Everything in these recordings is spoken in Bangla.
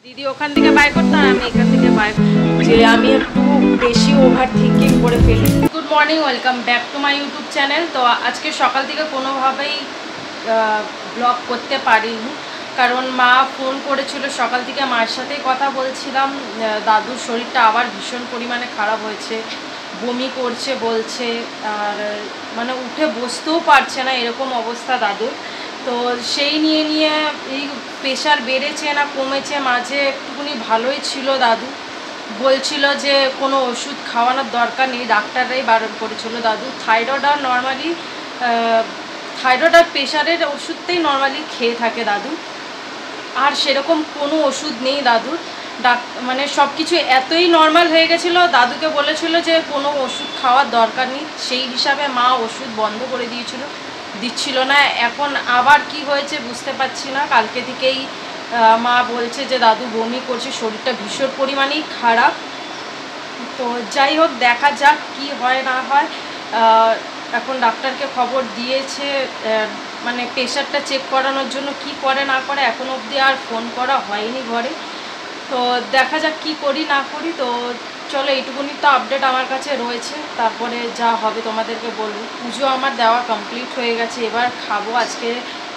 দিদি ওখান থেকে বাই করতাম, আমি এখান থেকে বাই, যে আমি একটু বেশি ওভার থিঙ্কিং করে ফেলি। Good morning, welcome back to my YouTube channel. তো আজকে সকাল থেকে কোনোভাবেই ব্লগ করতে পারিনি, কারণ মা ফোন করেছিল সকাল থেকে, মার সাথেই কথা বলছিলাম। দাদুর শরীরটা আবার ভীষণ পরিমাণে খারাপ হয়েছে, বমি করছে বলছে, আর মানে উঠে বসতেও পারছে না, এরকম অবস্থা দাদুর। তো সেই নিয়ে এই প্রেশার বেড়েছে না কমেছে, মাঝে একটুখানি ভালোই ছিল দাদু, বলছিল যে কোনো ওষুধ খাওয়ানোর দরকার নেই, ডাক্তাররাই বারণ করেছিল। দাদু থাইরয়েড আর নর্মালি থাইরয়েড আর প্রেশারের ওষুধটাই নর্মালি খেয়ে থাকে দাদু, আর সেরকম কোনো ওষুধ নেই দাদুর। মানে সব কিছু এতই নর্মাল হয়ে গেছিলো, দাদুকে বলেছিল যে কোনো ওষুধ খাওয়ার দরকার নেই, সেই হিসাবে মা ওষুধ বন্ধ করে দিচ্ছিল না। এখন আবার কি হয়েছে বুঝতে পারছি না। কালকে থেকেই মা বলছে যে দাদু বমি করছে, শরীরটা ভীষণ পরিমাণেই খারাপ। তো যাই হোক, দেখা যাক কি হয় না হয়। এখন ডাক্তারকে খবর দিয়েছে, মানে প্রেশারটা চেক করানোর জন্য, কি করে না করে এখনো অবধি আর ফোন করা হয়নি ঘরে। তো দেখা যাক কি করি না করি। তো চলো, এইটুকুনি তো আপডেট আমার কাছে রয়েছে, তারপরে যা হবে তোমাদেরকে বলবো। পুজো আমার দেওয়া কমপ্লিট হয়ে গেছে, এবার খাবো। আজকে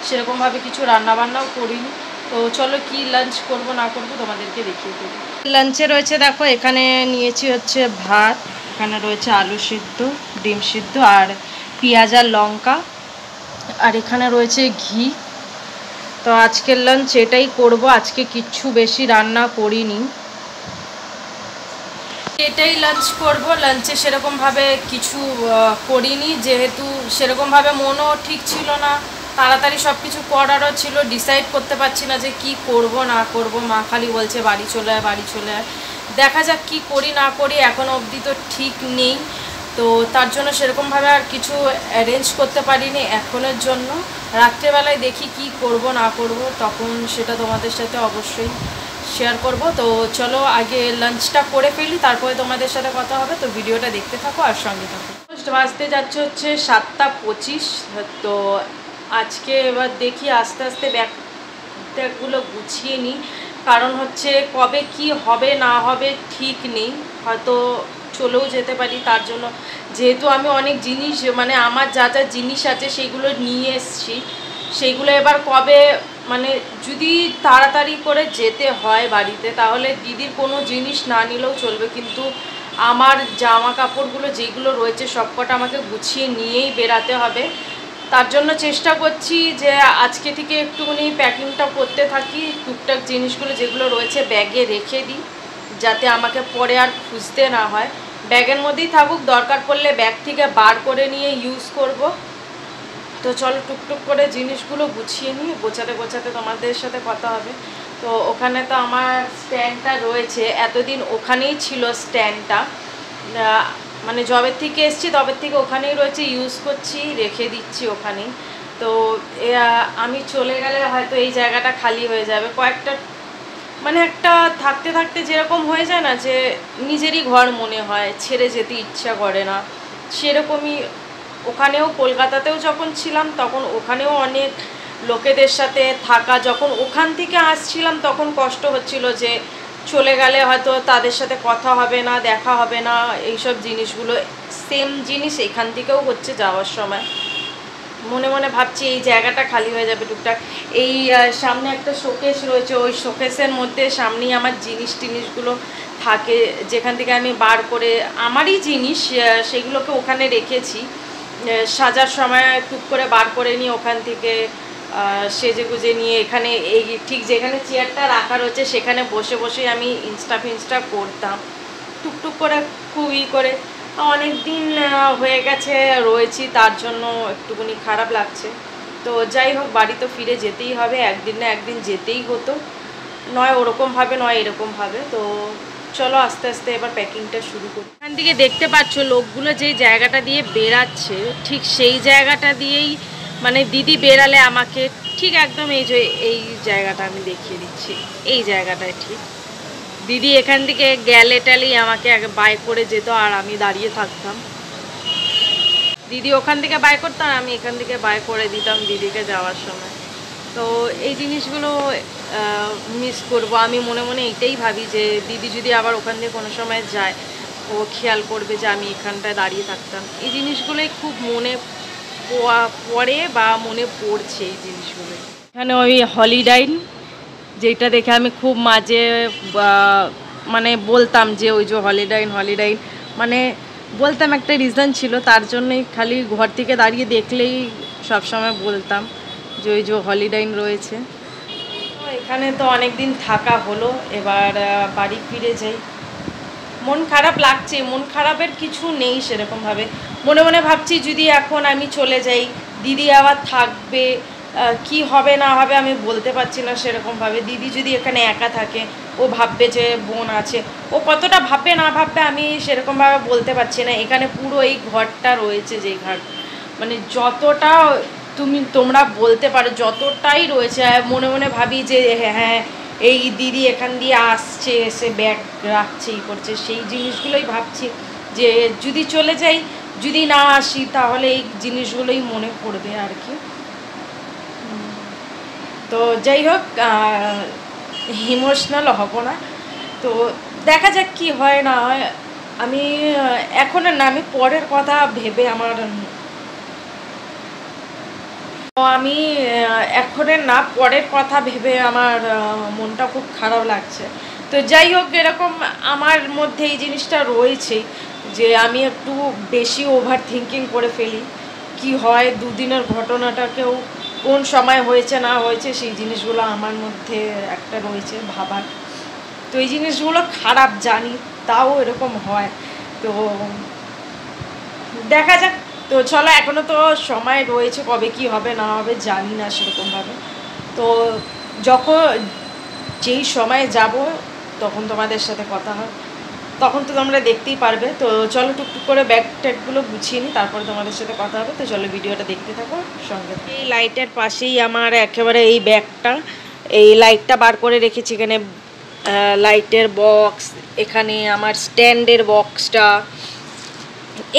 সেরকমভাবে কিছু রান্নাবান্নাও করিনি। তো চলো, কি লাঞ্চ করব না করব তোমাদেরকে দেখিয়ে দেবো। লাঞ্চে রয়েছে, দেখো এখানে নিয়েছি হচ্ছে ভাত, এখানে রয়েছে আলু সিদ্ধ, ডিম সিদ্ধ আর পেঁয়াজ আর লঙ্কা, আর এখানে রয়েছে ঘি। তো আজকের লাঞ্চ এটাই করব, আজকে কিচ্ছু বেশি রান্না করিনি, এটাই লাঞ্চ করব। লাঞ্চে সেরকমভাবে কিছু করিনি, যেহেতু সেরকমভাবে মনও ঠিক ছিল না, তাড়াতাড়ি সব কিছু করারও ছিল, ডিসাইড করতে পারছি না যে কি করব না করব। মা খালি বলছে বাড়ি চলে আয়, বাড়ি চলে আয়। দেখা যাক কি করি না করি, এখনও অবধি তো ঠিক নেই। তো তার জন্য সেরকমভাবে আর কিছু অ্যারেঞ্জ করতে পারিনি এখনের জন্য। রাত্রেবেলায় দেখি কি করব না করব, তখন সেটা তোমাদের সাথে অবশ্যই শেয়ার করব। তো চলো আগে লাঞ্চটা করে ফেলি, তারপরে তোমাদের সাথে কথা হবে। তো ভিডিওটা দেখতে থাকো আর সঙ্গে থাকো। বাজতে যাচ্ছে হচ্ছে 7:25। তো আজকে এবার দেখি আস্তে আস্তে ব্যাগগুলো গুছিয়ে নিই, কারণ হচ্ছে কবে কি হবে না হবে ঠিক নেই, হয়তো চলেও যেতে পারি। তার জন্য যেহেতু আমি অনেক জিনিস, মানে আমার যা যা জিনিস আছে সেইগুলো নিয়ে এসছি, সেইগুলো এবার কবে, মানে যদি তাড়াতাড়ি করে যেতে হয় বাড়িতে, তাহলে দিদির কোনো জিনিস না নিলেও চলবে, কিন্তু আমার জামা কাপড়গুলো যেগুলো রয়েছে সবকটা আমাকে গুছিয়ে নিয়েই বেরাতে হবে। তার জন্য চেষ্টা করছি যে আজকে থেকে একটুখানি প্যাকিংটা করতে থাকি, টুকটাক জিনিসগুলো যেগুলো রয়েছে ব্যাগে রেখে দিই, যাতে আমাকে পরে আর খুঁজতে না হয়। ব্যাগের মধ্যেই থাকুক, দরকার পড়লে ব্যাগ থেকে বার করে নিয়ে ইউজ করব। তো চলো টুকটুক করে জিনিসগুলো গুছিয়ে নিয়ে গোছাতে গোছাতে তোমাদের সাথে কথা হবে। তো ওখানে তো আমার স্ট্যান্ডটা রয়েছে, এতদিন ওখানেই ছিল স্ট্যান্ডটা, মানে জবের থেকে এসছি তবের থেকে ওখানেই রয়েছে, ইউজ করছি, রেখে দিচ্ছি ওখানেই। তো আমি চলে গেলে হয়তো এই জায়গাটা খালি হয়ে যাবে কয়েকটা, মানে একটা থাকতে থাকতে যেরকম হয়ে যায় না, যে নিজেরই ঘর মনে হয়, ছেড়ে যেতে ইচ্ছা করে না, সেরকমই ওখানেও কলকাতাতেও যখন ছিলাম তখন ওখানেও অনেক লোকেদের সাথে থাকা, যখন ওখান থেকে আসছিলাম তখন কষ্ট হচ্ছিল যে চলে গেলে হয়তো তাদের সাথে কথা হবে না, দেখা হবে না, এইসব জিনিসগুলো সেম জিনিস এখান থেকেও হচ্ছে। যাওয়ার সময় মনে মনে ভাবছি এই জায়গাটা খালি হয়ে যাবে টুকটাক। এই সামনে একটা শোকেস রয়েছে, ওই শোকেসের মধ্যে সামনেই আমার জিনিসগুলো থাকে, যেখান থেকে আমি বার করে আমারই জিনিস সেগুলোকে ওখানে রেখেছি, সাজার সময় টুক করে বার করে নিয়ে ওখান থেকে সেজে গুজে নিয়ে এখানে এই ঠিক যেখানে চেয়ারটা রাখা রয়েছে সেখানে বসে বসে আমি ইনস্টা করতাম টুকটুক করে, খুবই করে। অনেক দিন হয়ে গেছে রয়েছি, তার জন্য একটুখানি খারাপ লাগছে। তো যাই হোক, বাড়ি তো ফিরে যেতেই হবে, একদিন না একদিন যেতেই হতো, নয় ওরকমভাবে নয় এরকমভাবে। তো চলো আস্তে আস্তে এবার প্যাকিংটা শুরু করি। এখান থেকে দেখতে পাচ্ছ লোকগুলো যেই জায়গাটা দিয়ে বেরাচ্ছে, ঠিক সেই জায়গাটা দিয়েই, মানে দিদি বেরালে আমাকে ঠিক একদম এই জায়গাটা আমি দেখিয়ে দিচ্ছি, এই জায়গাটায় ঠিক দিদি এখান থেকে গেলে টালেই আমাকে আগে বাই করে যেত, আর আমি দাঁড়িয়ে থাকতাম। দিদি ওখান থেকে বাই করতাম, আমি এখান থেকে বাই করে দিতাম দিদিকে যাওয়ার সময়। তো এই জিনিসগুলো মিস করব। আমি মনে মনে এটাই ভাবি যে দিদি যদি আবার ওখান দিয়ে কোনো সময় যায়, ও খেয়াল করবে যে আমি এখানটায় দাঁড়িয়ে থাকতাম। এই জিনিসগুলোই খুব মনে পড়ে বা মনে পড়ছে এই জিনিসগুলো। এখানে ওই হলিডাইন, যেটা দেখে আমি খুব মাঝে মানে বলতাম যে ওই যে হলিডাইন মানে বলতাম, একটা রিজন ছিল, তার জন্যই খালি ঘর থেকে দাঁড়িয়ে দেখলেই সবসময় বলতাম যে ওই যে হলিডাইন রয়েছে। তো এখানে তো অনেক দিন থাকা হলো, এবার বাড়ি ফিরে যাই। মন খারাপ লাগছে, মন খারাপের কিছু নেই সেরকমভাবে। মনে মনে ভাবছি যদি এখন আমি চলে যাই, দিদি আবার থাকবে, কি হবে না হবে আমি বলতে পারছি না সেরকমভাবে। দিদি যদি এখানে একা থাকে, ও ভাববে যে বোন আছে, ও কতটা ভাববে না ভাববে আমি সেরকমভাবে বলতে পারছি না। এখানে পুরো এই ঘরটা রয়েছে, যে ঘর মানে যতটা তোমরা বলতে পারো যতটাই রয়েছে, মনে মনে ভাবি যে হ্যাঁ এই দিদি এখান দিয়ে আসছে, এসে ব্যাগ রাখছে, ই করছে, সেই জিনিসগুলোই ভাবছি যে যদি চলে যাই, যদি না আসি, তাহলে এই জিনিসগুলোই মনে পড়বে আর কি। তো যাই হোক, ইমোশনাল হব না, তো দেখা যাক কি হয় না হয়। আমি এখন না, আমি পরের কথা ভেবে আমি এখনের না, পরের কথা ভেবে আমার মনটা খুব খারাপ লাগছে। তো যাই হোক, এরকম আমার মধ্যে এই জিনিসটা রয়েছে যে আমি একটু বেশি ওভার থিঙ্কিং করে ফেলি। কি হয়, দুদিনের ঘটনাটাকেও কোন সময় হয়েছে না হয়েছে সেই জিনিসগুলো আমার মধ্যে একটা রয়েছে ভাবার। তো এই জিনিসগুলো খারাপ জানি, তাও এরকম হয়। তো দেখা যাক। তো চলো, এখনও তো সময় রয়েছে, কবে কি হবে না হবে জানি না সেরকমভাবে। তো যখন যেই সময়ে যাব তখন তোমাদের সাথে কথা হয়, তখন তো তোমরা দেখতেই পারবে। তো চলো টুকটুক করে ব্যাগ ট্যাগগুলো গুছিয়ে নিই, তারপরে তোমাদের সাথে কথা হবে। তো চলো ভিডিওটা দেখতে থাকো সঙ্গে। এই লাইটের পাশেই আমার একেবারে এই ব্যাগটা, এই লাইটটা বার করে রেখেছি এখানে, লাইটের বক্স, এখানে আমার স্ট্যান্ডের বক্সটা,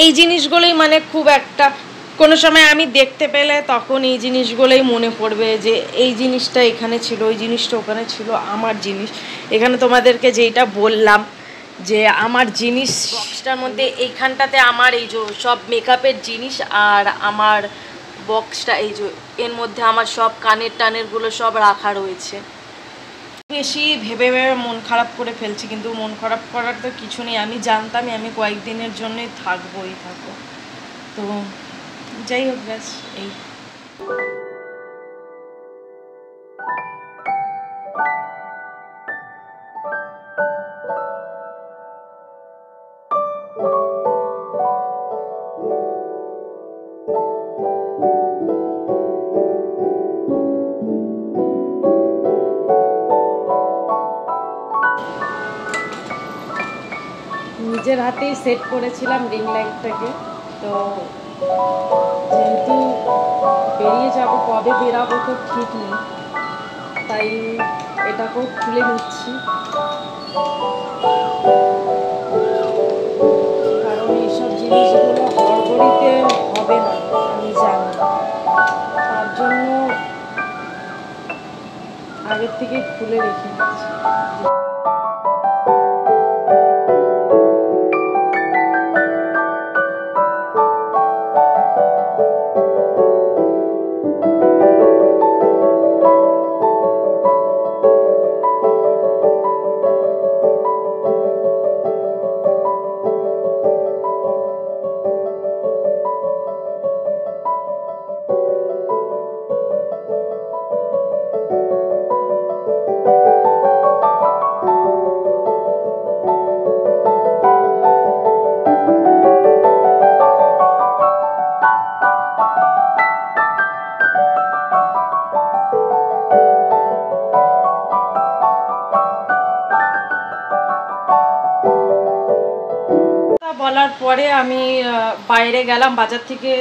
এই জিনিসগুলোই মানে খুব একটা কোনো সময় আমি দেখতে পেলে তখন এই জিনিসগুলোই মনে পড়বে যে এই জিনিসটা এখানে ছিল, ওই জিনিসটা ওখানে ছিল, আমার জিনিস। এখানে তোমাদেরকে যেটা বললাম যে আমার জিনিস বক্সটার মধ্যে এইখানটাতে আমার এই যে সব মেকআপের জিনিস, আর আমার বক্সটা এই যে এর মধ্যে আমার সব কানের টানেরগুলো সব রাখা রয়েছে। বেশি ভেবে ভেবে মন খারাপ করে ফেলছি, কিন্তু মন খারাপ করার তো কিছু নেই। আমি জানতামই আমি কয়েকদিনের জন্যই থাকবোই থাকবো। তো যাই হোক, ব্যাস এই। নিজের হাতেই সেট করেছিলাম রিং লাইটটাকে। তো যেহেতু বেরিয়ে যাব, কবে বেরাবো তো ঠিক নেই, তাই এটাকেও খুলে নিচ্ছি, কারণ এইসব জিনিসগুলো হড়বড়িতে হবে না আমি জানি, তার জন্য আগের থেকে খুলে রেখে নিচ্ছি। বলার পরে আমি বাইরে গেলাম, বাজার থেকে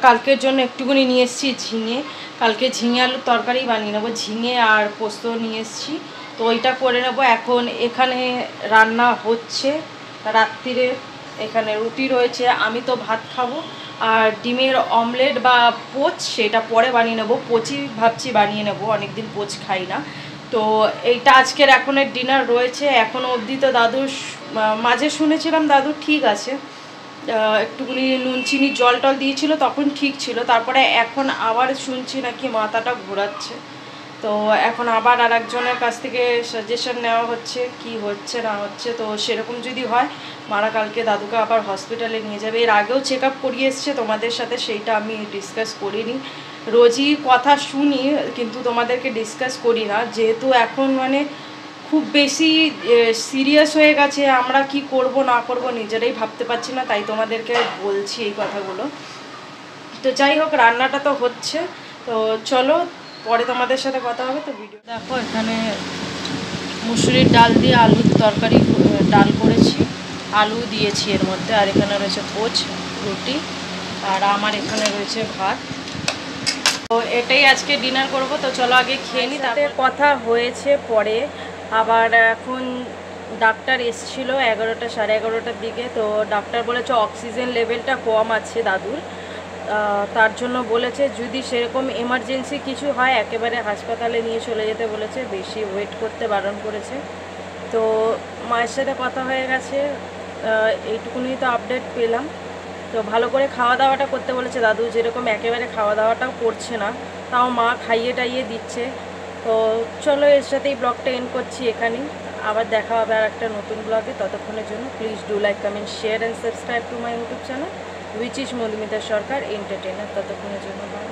কালকের জন্য একটুখানি নিয়ে এসেছি ঝিঙে। কালকে ঝিঙে আলুর তরকারি বানিয়ে নেবো, ঝিঙে আর পোস্ত নিয়ে এসেছি, তো ওইটা করে নেবো। এখন এখানে রান্না হচ্ছে রাত্রিরে, এখানে রুটি রয়েছে, আমি তো ভাত খাবো, আর ডিমের অমলেট বা পোচ সেটা পরে বানিয়ে নেবো। পোচই ভাবছি বানিয়ে নেবো, অনেকদিন পোচ খাই না। তো এইটা আজকের এখনের ডিনার রয়েছে। এখনও অবধি তো দাদুর মাঝে শুনেছিলাম দাদুর ঠিক আছে, একটুখানি নুন চিনি জল টল দিয়েছিল তখন ঠিক ছিল, তারপরে এখন আবার শুনছি নাকি মাথাটা ঘোরাচ্ছে। তো এখন আবার আর একজনের কাছ থেকে সাজেশন নেওয়া হচ্ছে কি হচ্ছে না হচ্ছে। তো সেরকম যদি হয় মারা কালকে দাদুকে আবার হসপিটালে নিয়ে যাবে। এর আগেও চেক আপ করিয়ে এসছে তোমাদের সাথে, সেইটা আমি ডিসকাস করিনি। রোজই কথা শুনি কিন্তু তোমাদেরকে ডিসকাস করি না, যেহেতু এখন মানে খুব বেশি সিরিয়াস হয়ে গেছে। আমরা কি করব না করব নিজেরাই ভাবতে পারছি না, তাই তোমাদেরকে বলছি এই কথাগুলো। তো যাই হোক, রান্নাটা তো হচ্ছে, তো চলো পরে তোমাদের সাথে কথা হবে। তো ভিডিও দেখো, এখানে মুসুরির ডাল দিয়ে আলুর তরকারি ডাল করেছি, আলু দিয়েছি এর মধ্যে, আর এখানে রয়েছে পোচ রুটি, আর আমার এখানে রয়েছে ভাত। তো এটাই আজকে ডিনার করব। তো চলো আগে খেয়ে নিই, তাতে কথা হয়েছে পরে। আবার এখন ডাক্তার এসেছিলো 11টা সাড়ে 11টার দিকে। তো ডাক্তার বলেছে অক্সিজেন লেভেলটা কম আছে দাদুর, তার জন্য বলেছে যদি সেরকম এমার্জেন্সি কিছু হয় একেবারে হাসপাতালে নিয়ে চলে যেতে বলেছে, বেশি ওয়েট করতে বারণ করেছে। তো মায়ের সাথে কথা হয়ে গেছে, এইটুকুনি তো আপডেট পেলাম। তো ভালো করে খাওয়া দাওয়াটা করতে বলেছে দাদু, যেরকম একেবারে খাওয়া দাওয়াটাও করছে না, তাও মা খাইয়ে টাইয়ে দিচ্ছে। তো চলো এর সাথেই ব্লগটা এন্ড করছি এখানেই, আবার দেখা হবে আর একটা নতুন ব্লগে। ততক্ষণের জন্য please do like comment share and subscribe to my YouTube channel which is Madhumita Sarkar entertainer. ততক্ষণের জন্য বাই।